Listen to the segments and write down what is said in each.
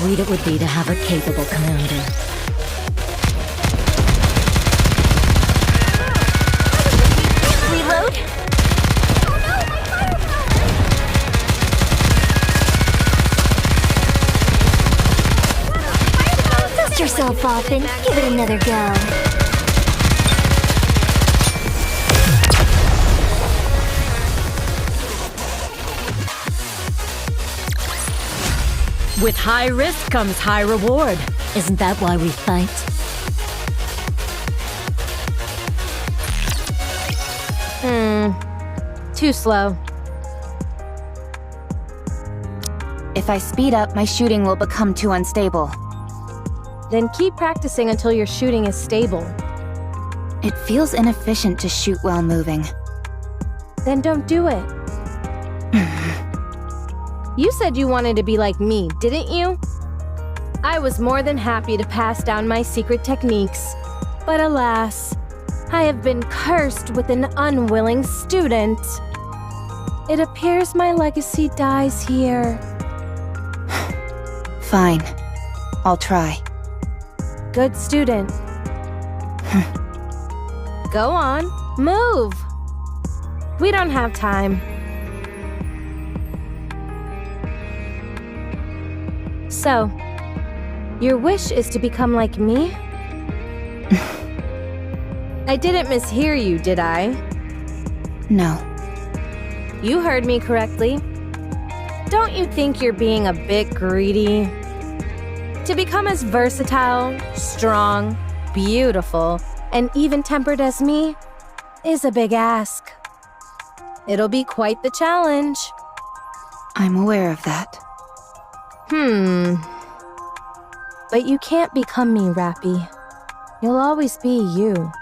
sweet it would be to have a capable commander. Reload? Dust yourself off and give it another go. With high risk comes high reward. Isn't that why we fight? Too slow. If I speed up, my shooting will become too unstable. Then keep practicing until your shooting is stable. It feels inefficient to shoot while moving. Then don't do it. You said you wanted to be like me, didn't you? I was more than happy to pass down my secret techniques. But alas, I have been cursed with an unwilling student. It appears my legacy dies here. Fine. I'll try. Good student. Go on, move. We don't have time. So, your wish is to become like me? I didn't mishear you, did I? No. You heard me correctly. Don't you think you're being a bit greedy? To become as versatile, strong, beautiful, and even-tempered as me is a big ask. It'll be quite the challenge. I'm aware of that. But you can't become me, Rappy. You'll always be you.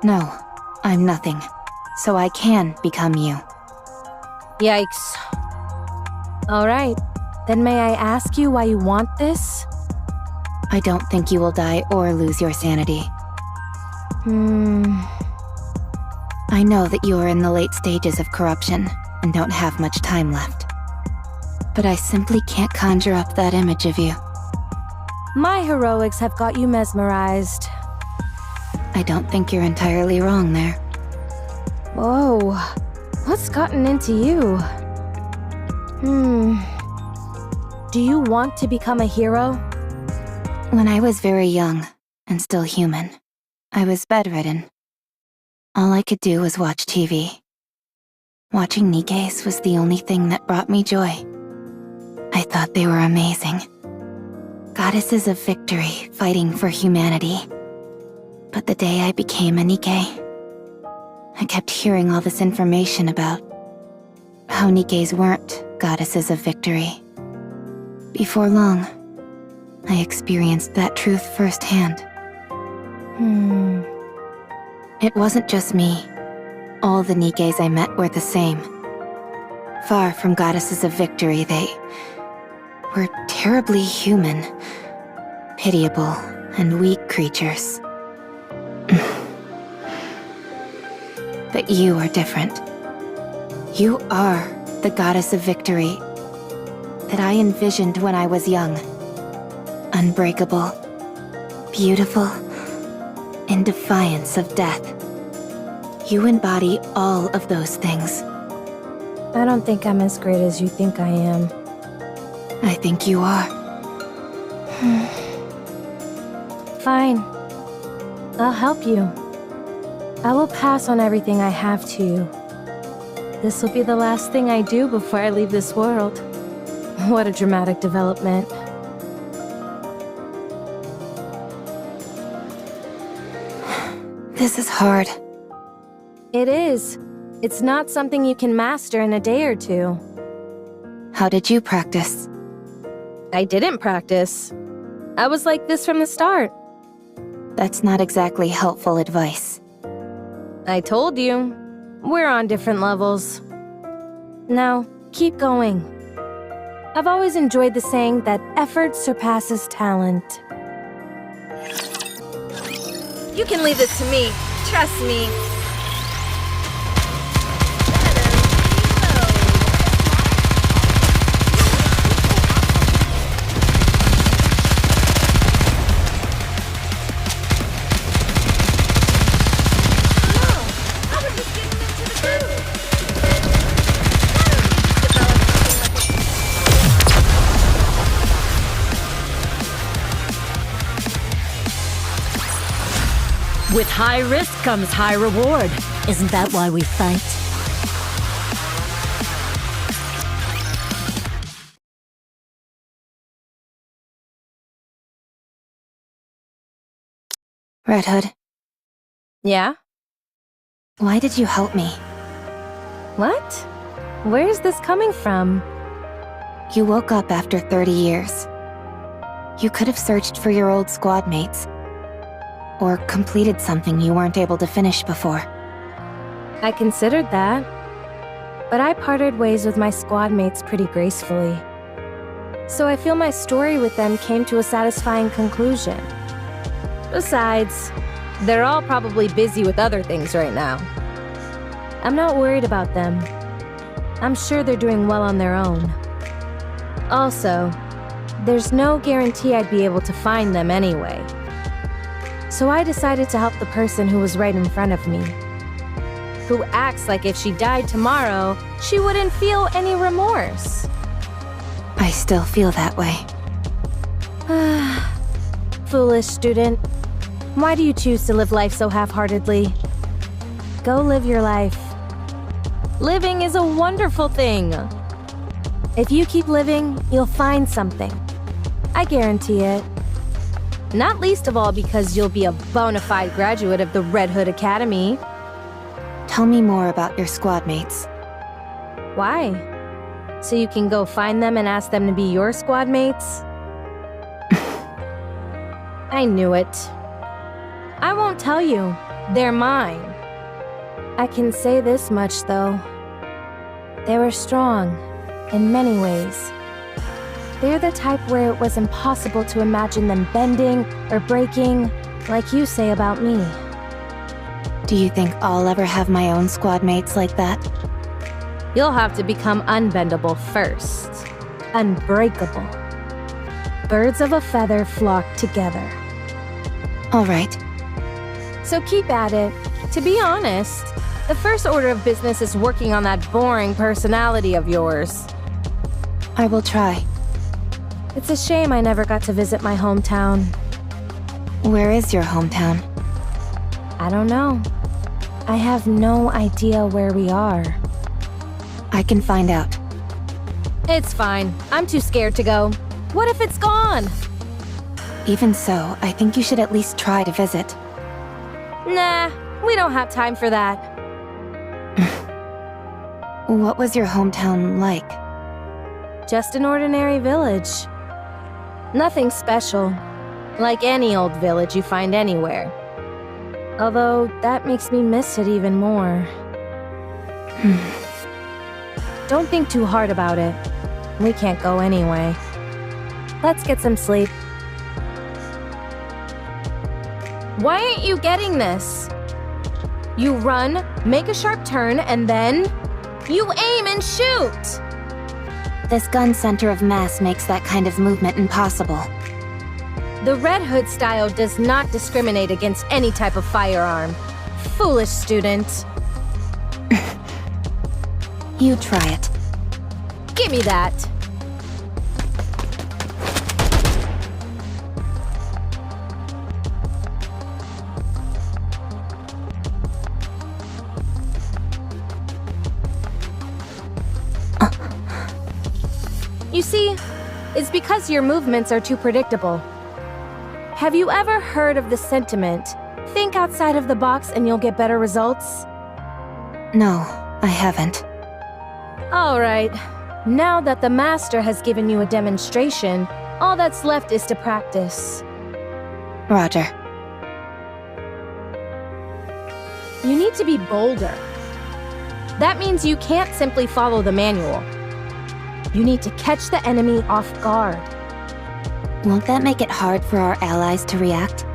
No, I'm nothing. So I can become you. Yikes. Alright, then may I ask you why you want this? I don't think you will die or lose your sanity. I know that you are in the late stages of corruption and don't have much time left. But I simply can't conjure up that image of you. My heroics have got you mesmerized. I don't think you're entirely wrong there. Whoa, what's gotten into you? Do you want to become a hero? When I was very young, and still human, I was bedridden. All I could do was watch TV. Watching Nikke's was the only thing that brought me joy. I thought they were amazing. Goddesses of Victory fighting for humanity. But the day I became a Nikke, I kept hearing all this information about how Nikkes weren't Goddesses of Victory. Before long, I experienced that truth firsthand. It wasn't just me. All the Nikkes I met were the same. Far from Goddesses of Victory, they were terribly human, pitiable, and weak creatures. But you are different. You are the Goddess of Victory that I envisioned when I was young. Unbreakable, beautiful, in defiance of death. You embody all of those things. I don't think I'm as great as you think I am. I think you are. Fine. I'll help you. I will pass on everything I have to you. This will be the last thing I do before I leave this world. What a dramatic development. This is hard. It is. It's not something you can master in a day or two. How did you practice? I didn't practice. I was like this from the start. That's not exactly helpful advice. I told you. We're on different levels. Now, keep going. I've always enjoyed the saying that effort surpasses talent. You can leave this to me. Trust me. With high risk comes high reward. Isn't that why we fight? Red Hood, Yeah? why did you help me? What? Where's this coming from? You woke up after 30 years. You could have searched for your old squad mates. Or completed something you weren't able to finish before. I considered that. But I parted ways with my squad mates pretty gracefully. So I feel my story with them came to a satisfying conclusion. Besides, they're all probably busy with other things right now. I'm not worried about them. I'm sure they're doing well on their own. Also, there's no guarantee I'd be able to find them anyway. So I decided to help the person who was right in front of me. Who acts like if she died tomorrow, she wouldn't feel any remorse. I still feel that way. Foolish student. Why do you choose to live life so half-heartedly? Go live your life. Living is a wonderful thing. If you keep living, you'll find something. I guarantee it. Not least of all because you'll be a bona fide graduate of the Red Hood Academy. Tell me more about your squad mates. Why? So you can go find them and ask them to be your squad mates? I knew it. I won't tell you. They're mine. I can say this much, though. They were strong, in many ways. They're the type where it was impossible to imagine them bending or breaking, like you say about me. Do you think I'll ever have my own squad mates like that? You'll have to become unbendable first. Unbreakable. Birds of a feather flock together. All right. So keep at it. To be honest, the first order of business is working on that boring personality of yours. I will try. It's a shame I never got to visit my hometown. Where is your hometown? I don't know. I have no idea where we are. I can find out. It's fine. I'm too scared to go. What if it's gone? Even so, I think you should at least try to visit. Nah, we don't have time for that. What was your hometown like? Just an ordinary village. Nothing special. Like any old village you find anywhere. Although, that makes me miss it even more. Don't think too hard about it. We can't go anyway. Let's get some sleep. Why aren't you getting this? You run, make a sharp turn, and then you aim and shoot! This gun center of mass makes that kind of movement impossible. The Red Hood style does not discriminate against any type of firearm. Foolish student. You try it. Give me that. You see, it's because your movements are too predictable. Have you ever heard of the sentiment, think outside of the box and you'll get better results? No, I haven't. All right. Now that the master has given you a demonstration, all that's left is to practice. Roger. You need to be bolder. That means you can't simply follow the manual. You need to catch the enemy off guard. Won't that make it hard for our allies to react?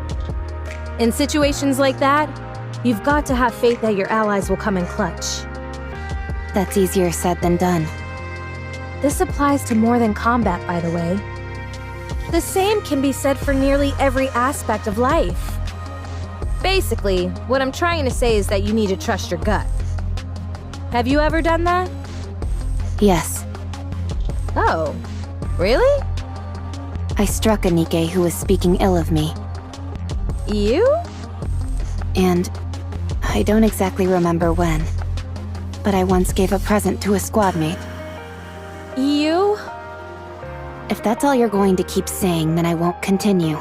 In situations like that, you've got to have faith that your allies will come in clutch. That's easier said than done. This applies to more than combat, by the way. The same can be said for nearly every aspect of life. Basically, what I'm trying to say is that you need to trust your gut. Have you ever done that? Yes. Oh, really? I struck a Nikke who was speaking ill of me. You? And I don't exactly remember when, but I once gave a present to a squad mate. You? If that's all you're going to keep saying, then I won't continue.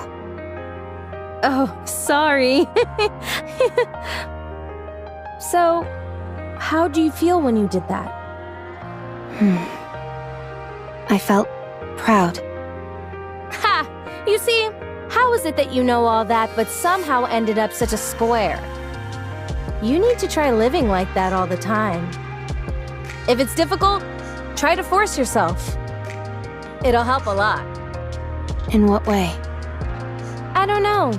Oh, sorry. So, how do you feel when you did that? I felt proud. Ha! You see, how is it that you know all that but somehow ended up such a square? You need to try living like that all the time. If it's difficult, try to force yourself. It'll help a lot. In what way? I don't know.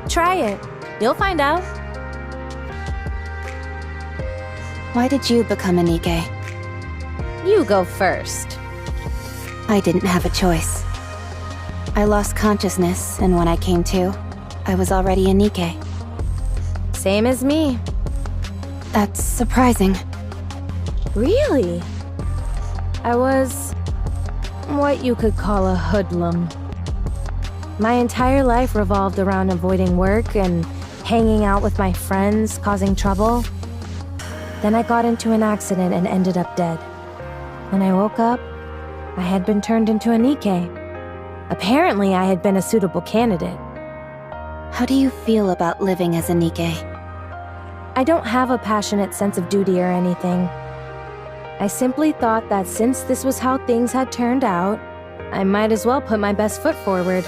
Try it. You'll find out. Why did you become a Nikke? You go first. I didn't have a choice. I lost consciousness, and when I came to, I was already a Nikke. Same as me. That's surprising. Really? I was what you could call a hoodlum. My entire life revolved around avoiding work and hanging out with my friends, causing trouble. Then I got into an accident and ended up dead. When I woke up, I had been turned into a Nikke. Apparently, I had been a suitable candidate. How do you feel about living as a Nikke? I don't have a passionate sense of duty or anything. I simply thought that since this was how things had turned out, I might as well put my best foot forward.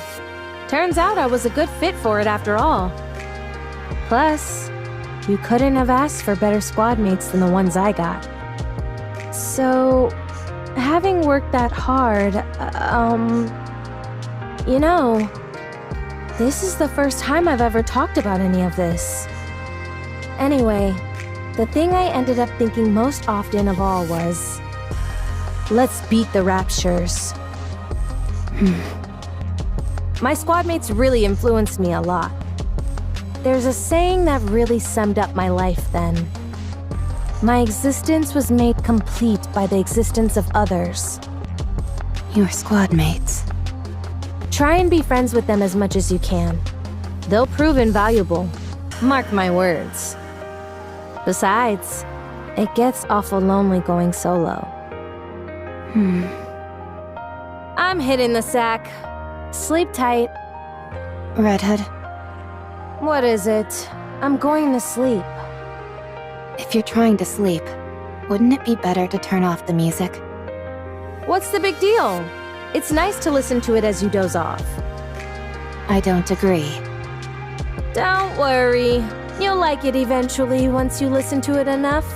Turns out I was a good fit for it after all. Plus, you couldn't have asked for better squad mates than the ones I got. So, having worked that hard, you know, this is the first time I've ever talked about any of this. Anyway, the thing I ended up thinking most often of all was, let's beat the Raptures. My squad mates really influenced me a lot. There's a saying that really summed up my life then. My existence was made complete by the existence of others. Your squad mates. Try and be friends with them as much as you can. They'll prove invaluable. Mark my words. Besides, it gets awful lonely going solo. I'm hitting the sack. Sleep tight. Red Hood, What is it? I'm going to sleep. if you're trying to sleep, wouldn't it be better to turn off the music? What's the big deal? It's nice to listen to it as you doze off. I don't agree. Don't worry. You'll like it eventually once you listen to it enough.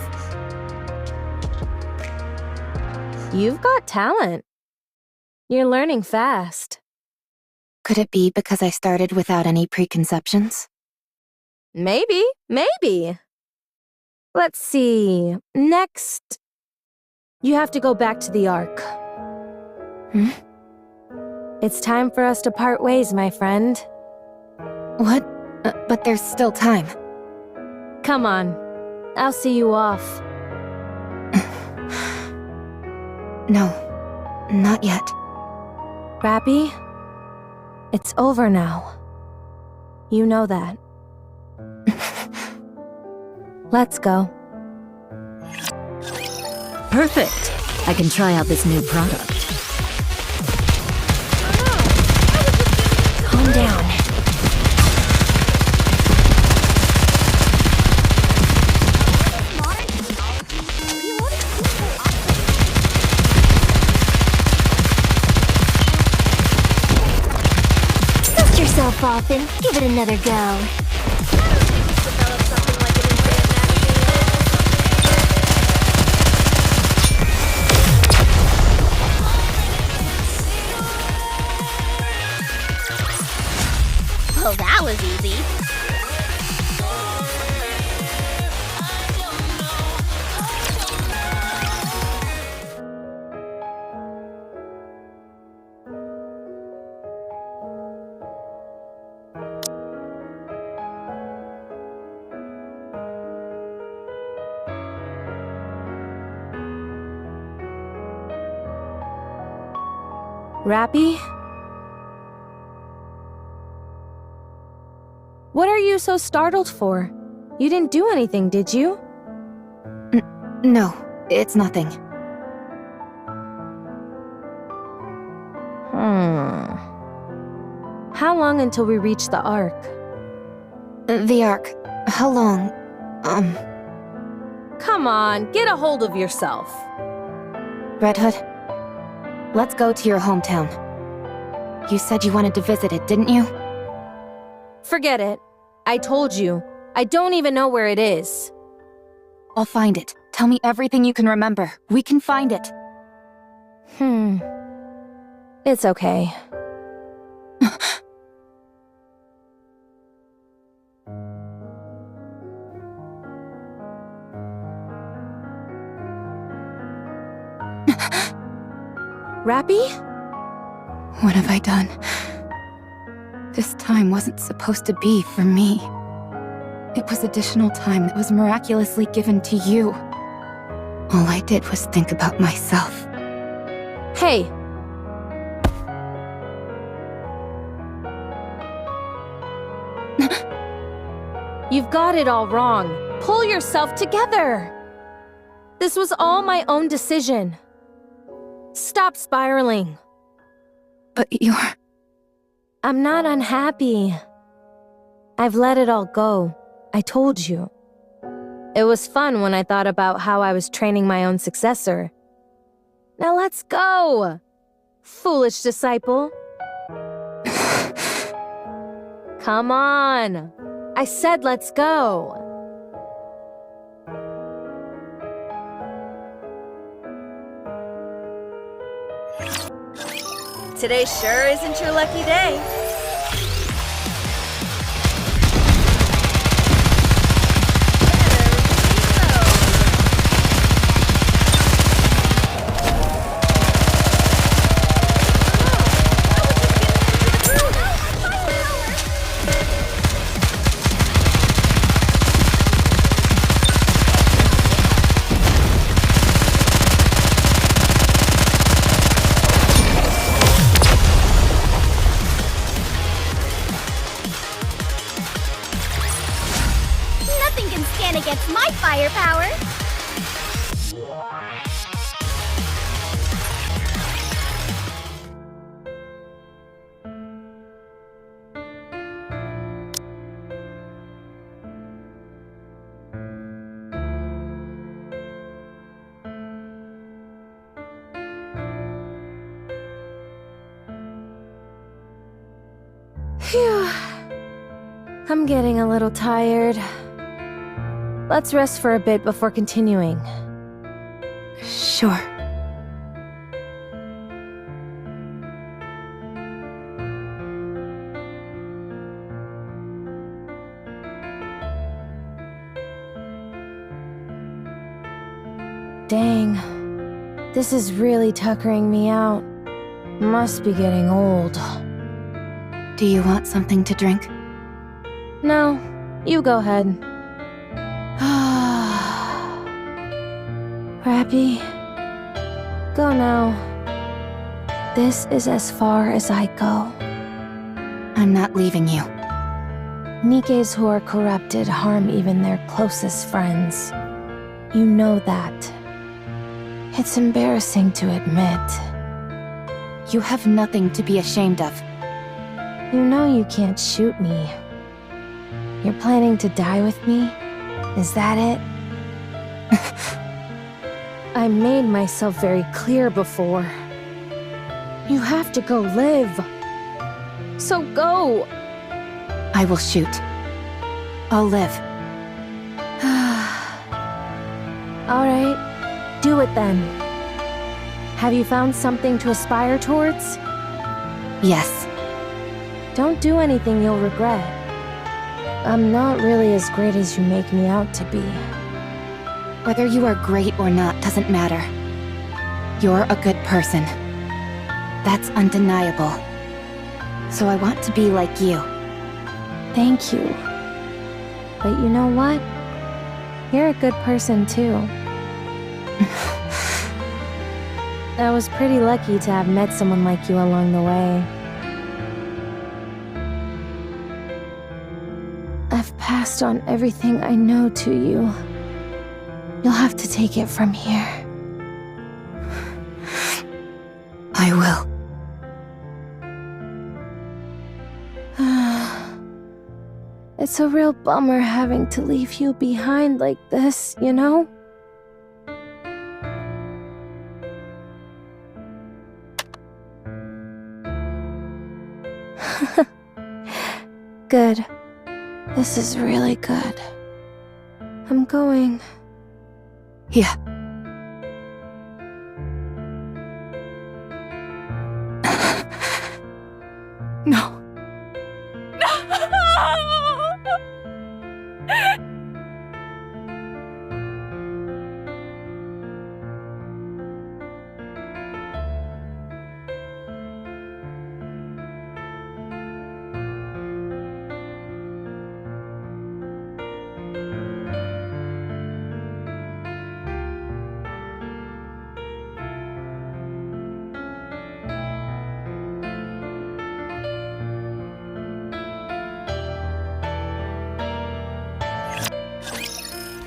You've got talent. You're learning fast. Could it be because I started without any preconceptions? Maybe. Let's see. Next, you have to go back to the Ark. It's time for us to part ways, my friend. What? But there's still time. Come on. I'll see you off. No, not yet. Rappy, it's over now. You know that. Let's go. Perfect. I can try out this new product. Calm down. Dust yourself off and give it another go. Well, that was easy. Rappy? What are you so startled for? You didn't do anything, did you? No, it's nothing. How long until we reach the Ark? The Ark. How long? Come on, get a hold of yourself. Red Hood, let's go to your hometown. You said you wanted to visit it, didn't you? Forget it. I told you. I don't even know where it is. I'll find it. Tell me everything you can remember. We can find it. It's okay. Rappy? What have I done? This time wasn't supposed to be for me. It was additional time that was miraculously given to you. All I did was think about myself. Hey! You've got it all wrong. Pull yourself together! This was all my own decision. Stop spiraling. But you're... I'm not unhappy. I've let it all go. I told you. It was fun when I thought about how I was training my own successor. Now let's go! Foolish disciple. Come on! I said let's go! Today sure isn't your lucky day. Nothing can stand against my firepower. Phew. I'm getting a little tired. Let's rest for a bit before continuing. Sure. Dang. This is really tuckering me out. Must be getting old. Do you want something to drink? No, you go ahead. Rappy, go now. This is as far as I go. I'm not leaving you. Nikkes who are corrupted harm even their closest friends. You know that. It's embarrassing to admit. You have nothing to be ashamed of. You know you can't shoot me. You're planning to die with me? Is that it? I made myself very clear before. You have to go live. So go! I will shoot. I'll live. Alright, do it then. Have you found something to aspire towards? Yes. Don't do anything you'll regret. I'm not really as great as you make me out to be. Whether you are great or not doesn't matter. You're a good person. That's undeniable. So I want to be like you. Thank you. But you know what? You're a good person too. I was pretty lucky to have met someone like you along the way. I've passed on everything I know to you. You'll have to take it from here. I will. It's a real bummer having to leave you behind like this, you know? Good. This is really good. I'm going. Yeah. No.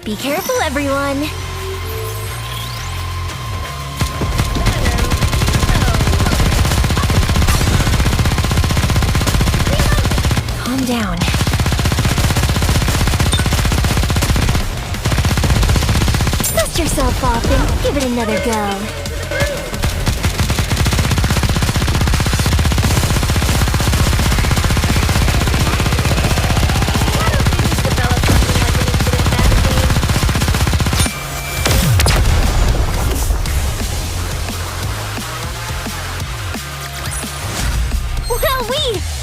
Be careful, everyone. Calm down. Dust yourself off and give it another go.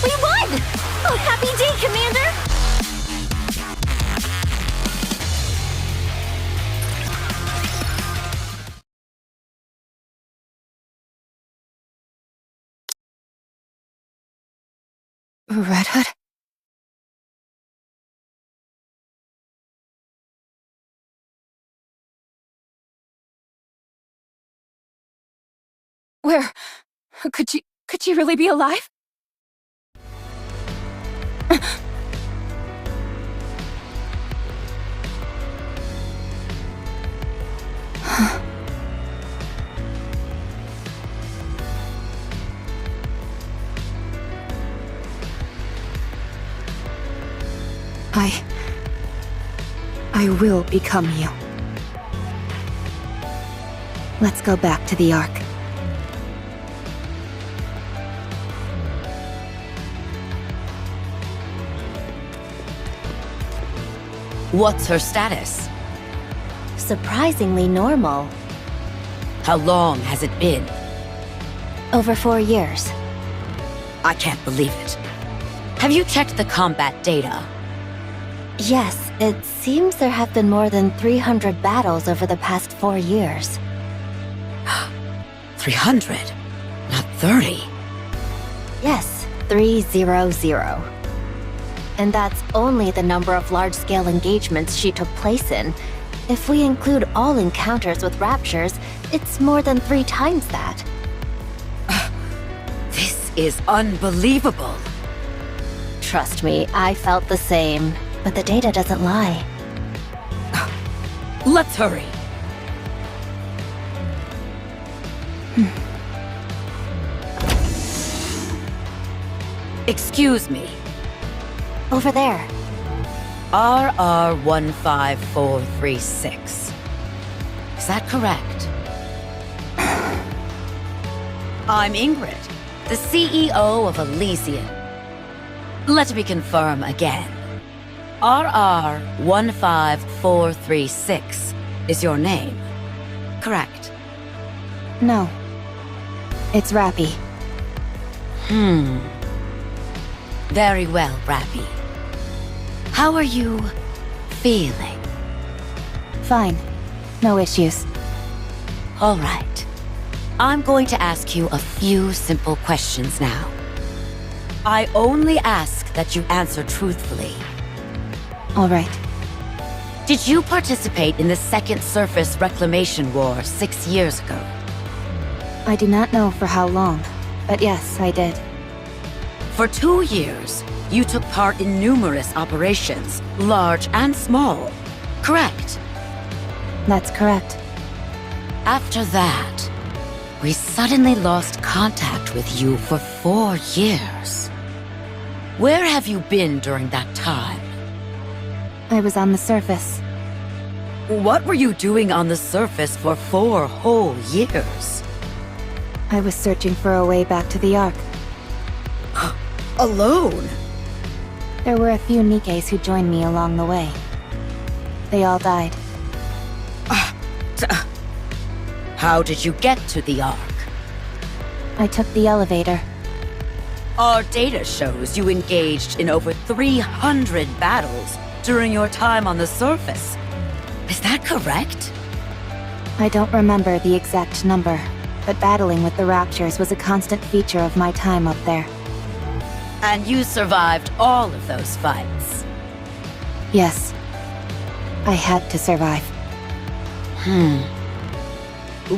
We won! Oh, happy day, Commander! Red Hood? Where? Could she really be alive? I will become you. Let's go back to the Ark. What's her status? Surprisingly normal. How long has it been? Over 4 years. I can't believe it. Have you checked the combat data? Yes, it seems there have been more than 300 battles over the past 4 years. 300? Not 30? Yes, 300. And that's only the number of large-scale engagements she took place in. If we include all encounters with raptures, it's more than 3 times that. This is unbelievable. Trust me, I felt the same. But the data doesn't lie. Let's hurry. Excuse me. Over there. RR15436. Is that correct? I'm Ingrid, the CEO of Elysian. Let me confirm again. RR15436 is your name, correct? No. It's Rappy. Very well, Rappy. How are you feeling? Fine. No issues. All right. I'm going to ask you a few simple questions now. I only ask that you answer truthfully. All right. Did you participate in the Second Surface Reclamation War 6 years ago? I do not know for how long, but yes, I did. For 2 years, you took part in numerous operations, large and small. Correct? That's correct. After that, we suddenly lost contact with you for 4 years. Where have you been during that time? I was on the surface. What were you doing on the surface for 4 whole years? I was searching for a way back to the Ark. Alone? There were a few Nikkes who joined me along the way. They all died. How did you get to the Ark? I took the elevator. Our data shows you engaged in over 300 battles during your time on the surface. Is that correct? I don't remember the exact number, but battling with the Raptures was a constant feature of my time up there. And you survived all of those fights? Yes. I had to survive.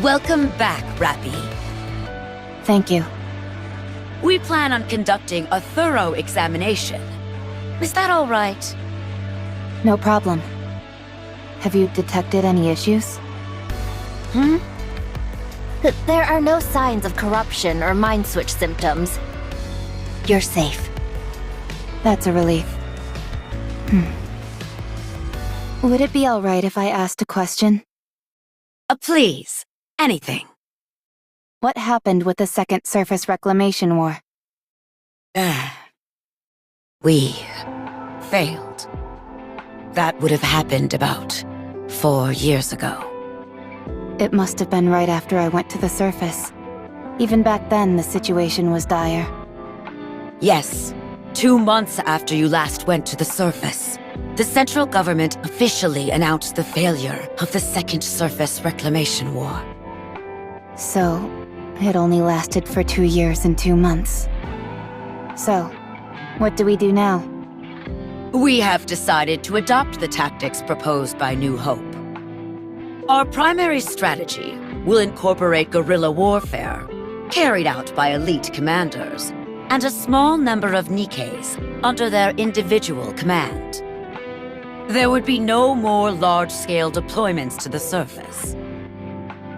Welcome back, Rappy. Thank you. We plan on conducting a thorough examination. Is that all right? No problem. Have you detected any issues? There are no signs of corruption or mind switch symptoms. You're safe. That's a relief. Would it be alright if I asked a question? Please, anything. What happened with the Second Surface Reclamation War? We failed. That would have happened about 4 years ago. It must have been right after I went to the surface. Even back then, the situation was dire. Yes, 2 months after you last went to the surface, the central government officially announced the failure of the Second Surface Reclamation War. So, it only lasted for 2 years and 2 months. So, what do we do now? We have decided to adopt the tactics proposed by New Hope. Our primary strategy will incorporate guerrilla warfare, carried out by elite commanders, and a small number of Nikkes under their individual command. There would be no more large-scale deployments to the surface.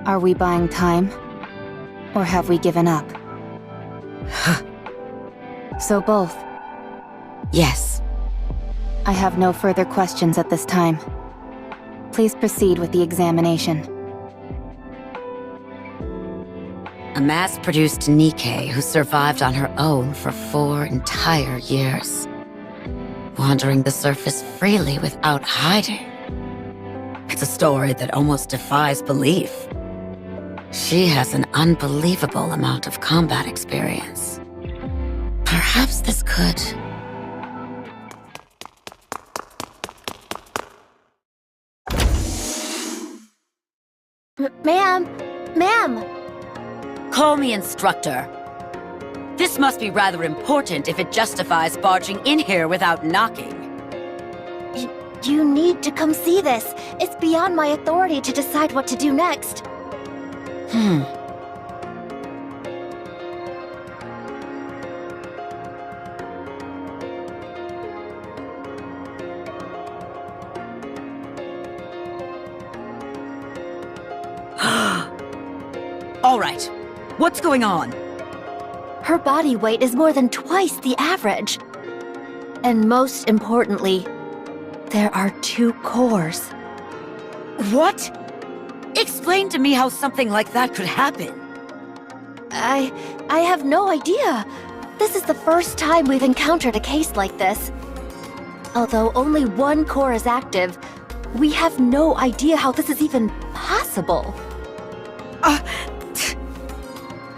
Are we buying time? Or have we given up? So both. Yes. I have no further questions at this time. Please proceed with the examination. A mass-produced Nikke who survived on her own for 4 entire years. Wandering the surface freely without hiding. It's a story that almost defies belief. She has an unbelievable amount of combat experience. Perhaps this could... Ma'am! Call me instructor. This must be rather important if it justifies barging in here without knocking. You need to come see this. It's beyond my authority to decide what to do next. All right. What's going on? Her body weight is more than twice the average. And most importantly, there are 2 cores. What? Explain to me how something like that could happen. I have no idea. This is the first time we've encountered a case like this. Although only 1 core is active, we have no idea how this is even possible.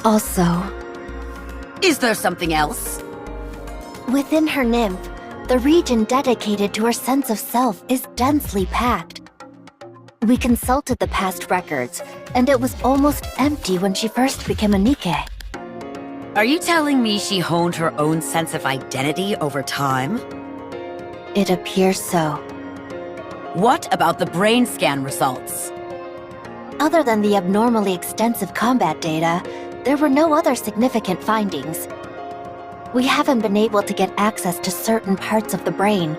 Also, Is there something else? within her nymph, the region dedicated to her sense of self is densely packed. We consulted the past records, and it was almost empty when she first became a Nikke. Are you telling me she honed her own sense of identity over time? It appears so. What about the brain scan results? Other than the abnormally extensive combat data, there were no other significant findings. We haven't been able to get access to certain parts of the brain,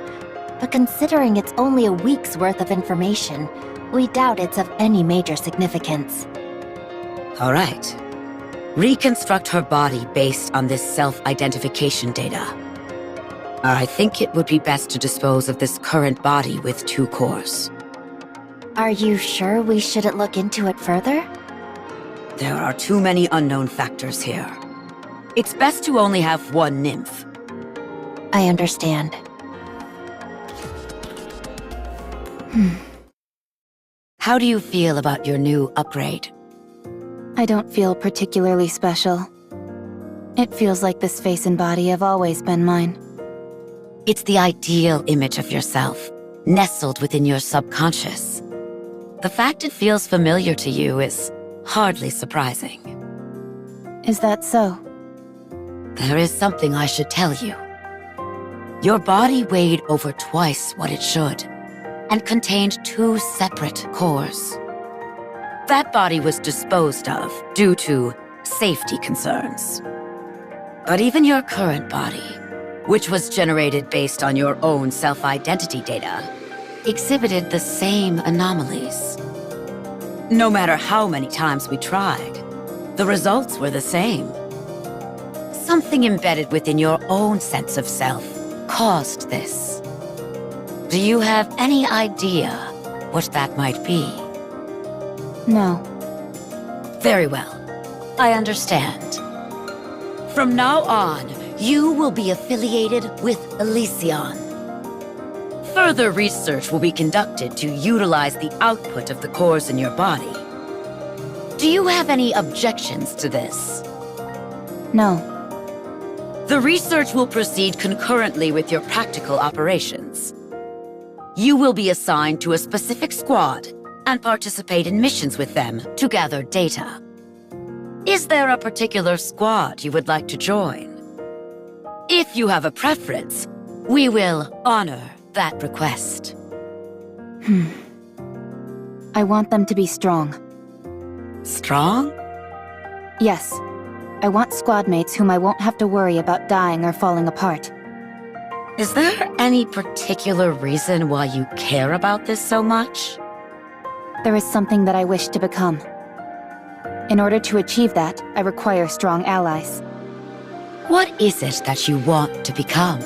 but considering it's only a week's worth of information, we doubt it's of any major significance. All right. Reconstruct her body based on this self-identification data. I think it would be best to dispose of this current body with 2 cores. Are you sure we shouldn't look into it further? There are too many unknown factors here. It's best to only have 1 nymph. I understand. How do you feel about your new upgrade? I don't feel particularly special. It feels like this face and body have always been mine. It's the ideal image of yourself, nestled within your subconscious. The fact it feels familiar to you is hardly surprising. Is that so? There is something I should tell you. Your body weighed over twice what it should, and contained 2 separate cores. That body was disposed of due to safety concerns. But even your current body, which was generated based on your own self-identity data, exhibited the same anomalies. No matter how many times we tried, the results were the same. Something embedded within your own sense of self caused this. Do you have any idea what that might be? No. Very well. I understand. From now on, you will be affiliated with Elysion. Further research will be conducted to utilize the output of the cores in your body. Do you have any objections to this? No. The research will proceed concurrently with your practical operations. You will be assigned to a specific squad and participate in missions with them to gather data. Is there a particular squad you would like to join? If you have a preference, we will honor that request. I want them to be strong. Strong? Yes. I want squad mates whom I won't have to worry about dying or falling apart. Is there any particular reason why you care about this so much? There is something that I wish to become. In order to achieve that, I require strong allies. What is it that you want to become?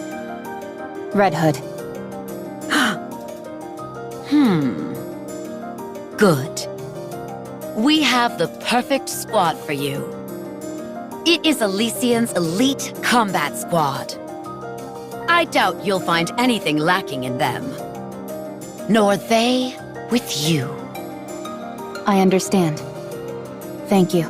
Red Hood. Good. We have the perfect squad for you. It is Elysion's elite combat squad. I doubt you'll find anything lacking in them. Nor they with you. I understand. Thank you.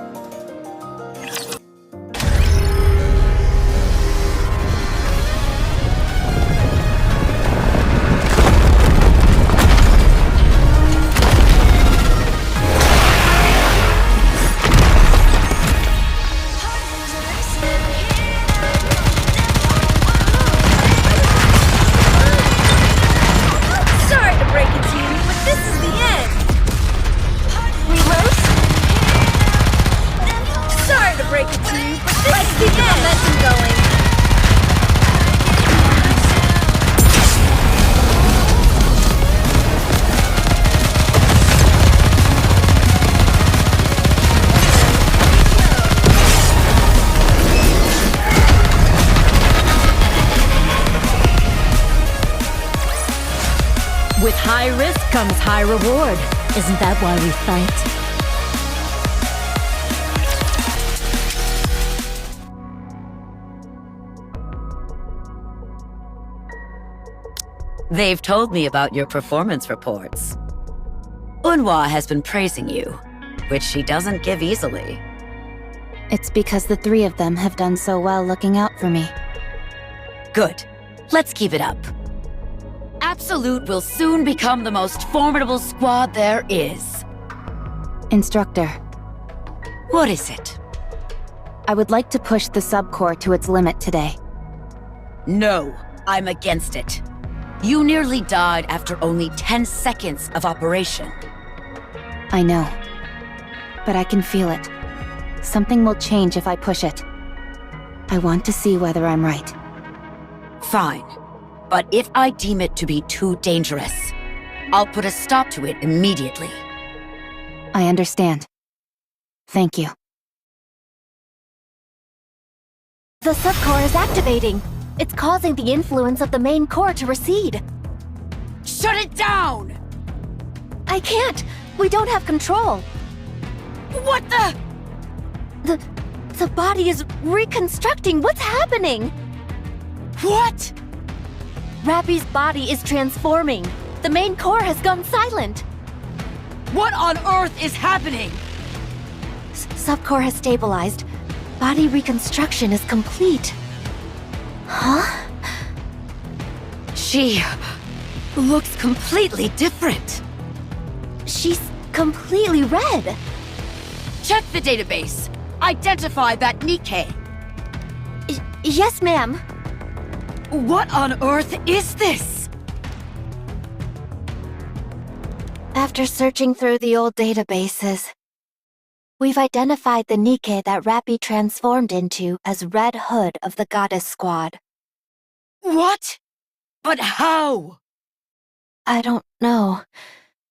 Sorry to break it to you, but this is the end. Reload? Sorry to break it to you, but this is the end. Keep the momentum going. With high risk comes high reward. Isn't that why we fight? They've told me about your performance reports. Unhwa has been praising you, which she doesn't give easily. It's because the 3 of them have done so well looking out for me. Good. Let's keep it up. Absolute will soon become the most formidable squad there is. Instructor, What is it? I would like to push the subcore to its limit today. No, I'm against it. You nearly died after only 10 seconds of operation. I know. But I can feel it. Something will change if I push it. I want to see whether I'm right. Fine. But if I deem it to be too dangerous, I'll put a stop to it immediately. I understand. Thank you. The subcore is activating. It's causing the influence of the main core to recede. Shut it down! I can't! We don't have control! What the? The body is reconstructing. What's happening? What? Rappy's body is transforming. The main core has gone silent. What on earth is happening? Subcore has stabilized. Body reconstruction is complete. Huh? She looks completely different. She's completely red. Check the database. Identify that Nikke. Yes, ma'am. What on earth is this? After searching through the old databases, we've identified the Nikke that Rappy transformed into as Red Hood of the Goddess Squad. What? But how? I don't know.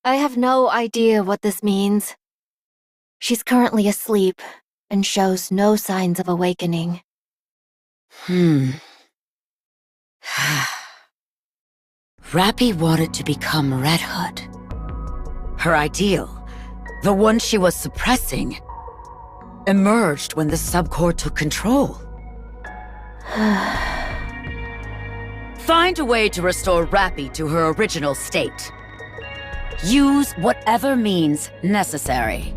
I have no idea what this means. She's currently asleep and shows no signs of awakening. Rappy wanted to become Red Hood. Her ideal, the one she was suppressing, emerged when the subcore took control. Find a way to restore Rappy to her original state. Use whatever means necessary.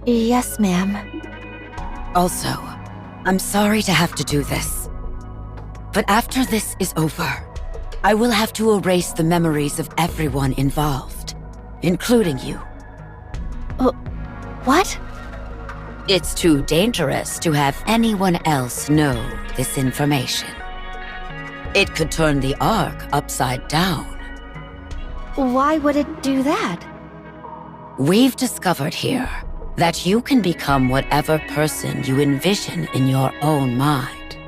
Yes, ma'am. Also, I'm sorry to have to do this. But after this is over, I will have to erase the memories of everyone involved, including you. What? It's too dangerous to have anyone else know this information. It could turn the Ark upside down. Why would it do that? We've discovered here that you can become whatever person you envision in your own mind.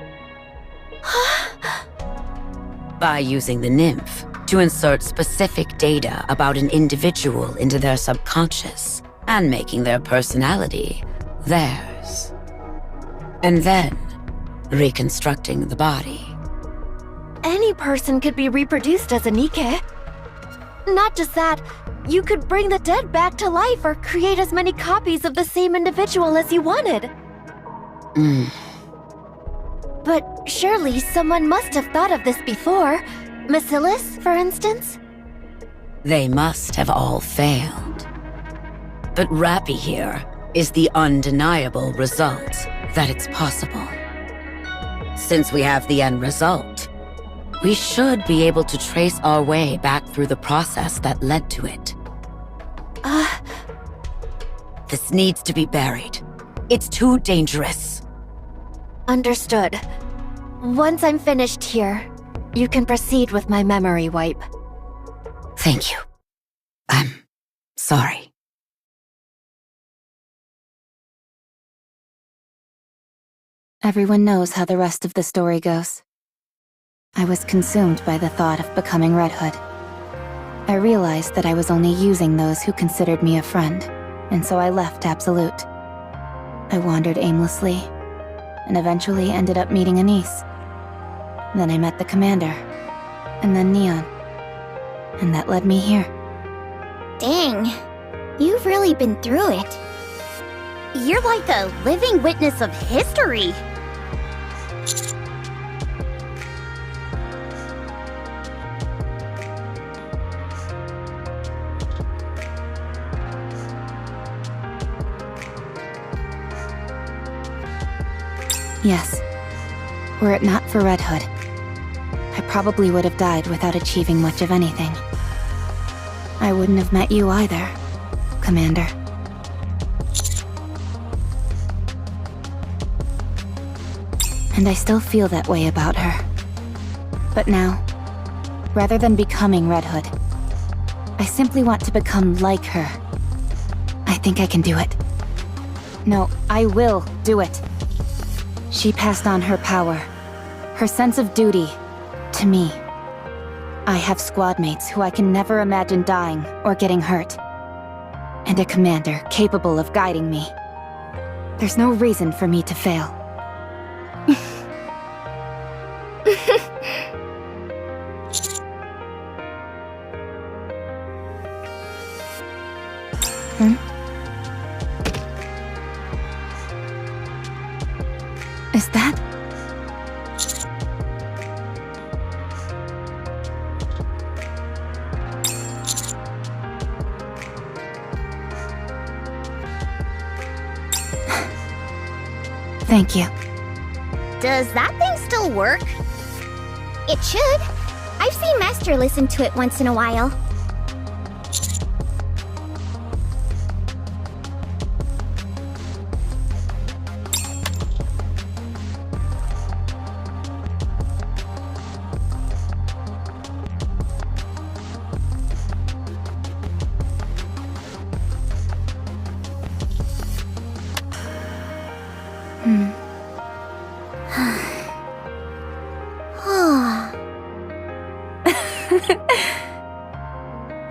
By using the nymph to insert specific data about an individual into their subconscious and making their personality theirs. And then reconstructing the body. Any person could be reproduced as a Nikke. Not just that, you could bring the dead back to life or create as many copies of the same individual as you wanted. But surely someone must have thought of this before. Bacillus, for instance? They must have all failed. But Rappy here is the undeniable result that it's possible. Since we have the end result, we should be able to trace our way back through the process that led to it. This needs to be buried. It's too dangerous. Understood. Once I'm finished here, you can proceed with my memory wipe. Thank you. I'm sorry. Everyone knows how the rest of the story goes. I was consumed by the thought of becoming Red Hood. I realized that I was only using those who considered me a friend, and so I left Absolute. I wandered aimlessly, and eventually ended up meeting Anise. Then I met the commander, and then Neon. And that led me here. Dang, you've really been through it. You're like a living witness of history. Yes. Were it not for Red Hood, I probably would have died without achieving much of anything. I wouldn't have met you either, Commander. And I still feel that way about her. But now, rather than becoming Red Hood, I simply want to become like her. I think I can do it. No, I will do it. She passed on her power, her sense of duty, to me. I have squad mates who I can never imagine dying or getting hurt. And a commander capable of guiding me. There's no reason for me to fail. Is that? Thank you. Does that thing still work? It should. I've seen Master listen to it once in a while.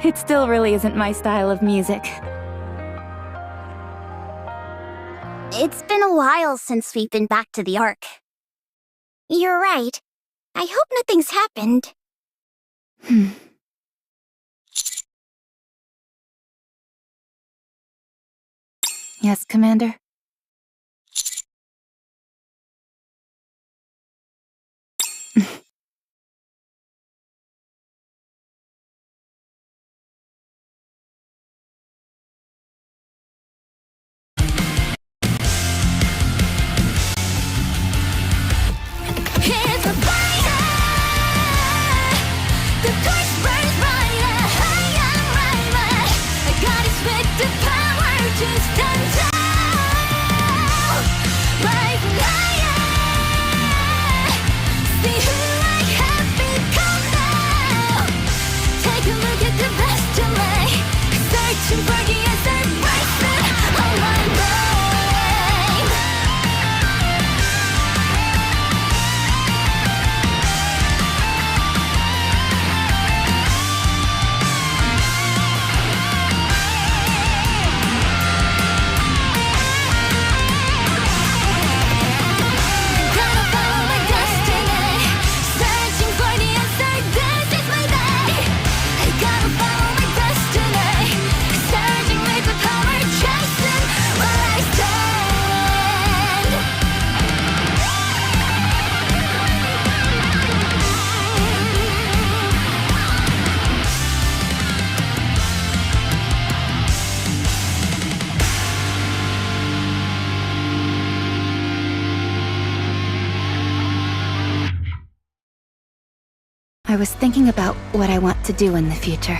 It still really isn't my style of music. It's been a while since we've been back to the Ark. You're right. I hope nothing's happened. Yes, Commander? I was thinking about what I want to do in the future.